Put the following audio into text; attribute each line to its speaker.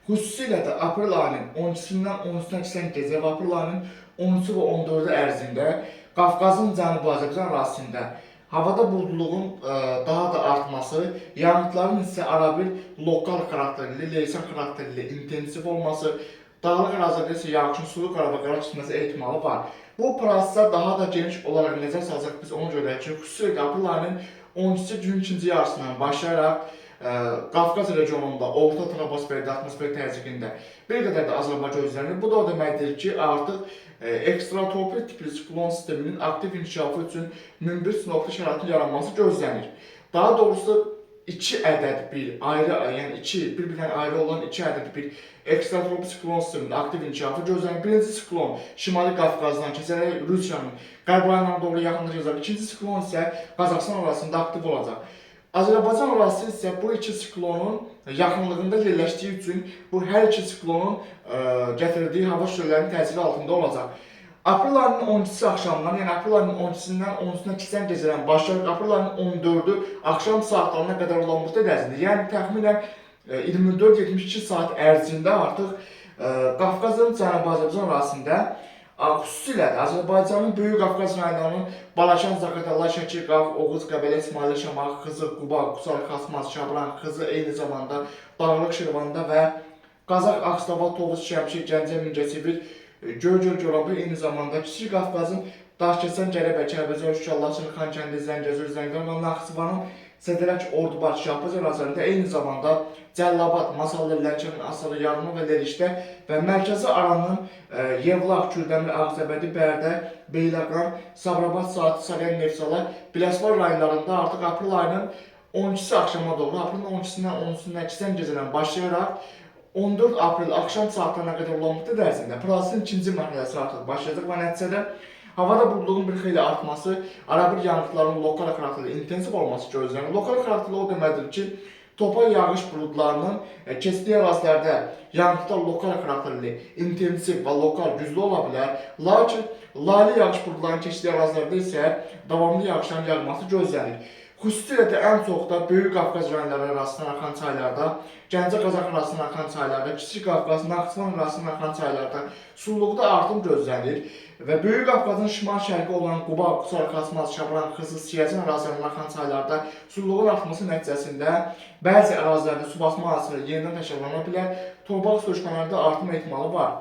Speaker 1: Xüsusilə də aprel ayının 12-sindən 13-nə keçən gecə və aprel ayının 13-ü və 14-ü ərzində Qafqazın Cənubi Azərbaycan ərazisində havada buludluluğun daha da artması, yağıntıların isə arabir lokal xarakterli, leysan xarakterli, intensiv olması, dağlıq ərazilərdə isə yağışın sulu Qarabağa keçməsi ehtimalı var. Bu prosesə daha da geniş olaraq nəzər salsaq biz ona görə ki, xüsusilə aprel ayının 12-ci günün ikinci yarısından başlayaraq Qafqaz regionunda orta troposferdə, atmosfer təzyiqində bir qədər də azalma gözlənilir. Bu da o deməkdir ki, artıq ekstratropik tipli siklon sisteminin aktiv inkişafı üçün münbit sinoptik şəraitin yaranması gözlənir. Daha doğrusu iki ədəd bir ayrı, yəni bir-birindən ayrı olan iki ədəd bir ekstratropik siklon sisteminin aktiv inkişafı gözlənir. Birinci siklon Şimali Qafqazdan keçərək Rusiyanın qərb rayonlarına doğru yaxınlaşacaq. İkinci siklon isə Qazaxıstan arasında aktiv olacaq. Azərbaycan ərazisi isə bu iki siklonun yaxınlığında yerləşdiyi üçün bu hər iki siklonun gətirdiyi hava şüalərinin təsiri altında olacaq. Aprel ayının 12-si axşamından, yəni aprel ayının 12-sindən 13-nə keçən gecədən başlayaraq aprel ayının 14-ü axşam saatlarına qədər olan müddət ərzində, yəni təxminən 24-72 saat ərzində artıq Qafqazın Cənubi Azərbaycan ərazisində xüsusilə də Azərbaycanın Böyük Qafqaz rayonlarının Balakən, Zaqatala, Şəki, Qaf, Oğuz, Qəbələ, İsmayılı, Şamaxı, Xızı, Quba, Qusar, Xasmaz, Şabran, Xızı, eyni zamanda Dağlıq Şirvanda və Qazax, Ağstafa, Tovuz, Şəmşir, Gəncə, Mingəçevir, Gölgöl, Corabı, eyni zamanda Kiçik Qafqazın Daşkəsən, Gərəbə, Kəlbəcər, Şükür, Laçın, Xankəndi, Zəngəzur, Zəngəzur və Naxçıvanın Sədərək, Ordubad, Şahbaz ərazilərində eyni zamanda Cəllabad, Masallı, Lənkəran, Asarı, Yarımlı və Lerişdə və mərkəzi Aranın Yevlax, Kürdəmir, Ağzəbədi, Bərdə, Beyləqan, Sabirabad, Saatı, Salyan, Neftçala, Biləsuvar rayonlarında artıq aprel ayının 12-si axşama doğru, aprelin 12-sindən 13-nə keçən gecədən başlayaraq 14 aprel axşam saatlarına qədər olan müddət ərzində prosesin ikinci mərhələsi artıq başlayacaq və nəticədə havada buludluğun bir xeyli artması, arabir yağıntıların lokal xarakterli intensiv olması gözlənir. Lokal xarakterli o deməkdir ki, topal yağış buludlarının keçdiyi ərazilərdə yağıntılar lokal xarakterli, intensiv və lokal güclü ola bilər. Lakin laylı yağış buludlarının keçdiyi ərazilərdə isə davamlı yağışların yağması gözlənir. Xüsusilə də ən çox da Böyük Qafqaz rayonları arasından axan çaylarda, Gəncə, Qazax arasından axan çaylarda, Kiçik Qafqaz, Naxçıvan arasından axan çaylarda sululuqda artım gözlənir və Böyük Qafqazın şimal-şərqi olan Quba, Qusar, Xasmaz, Şabran, Xızı, Siyəcən ərazilərindən axan çaylarda sululuğun artması nəticəsində bəzi ərazilərdə su basma hadisələri yenidən təkrarlana bilər, torpaq sürüşmələrində artım ehtimalı var.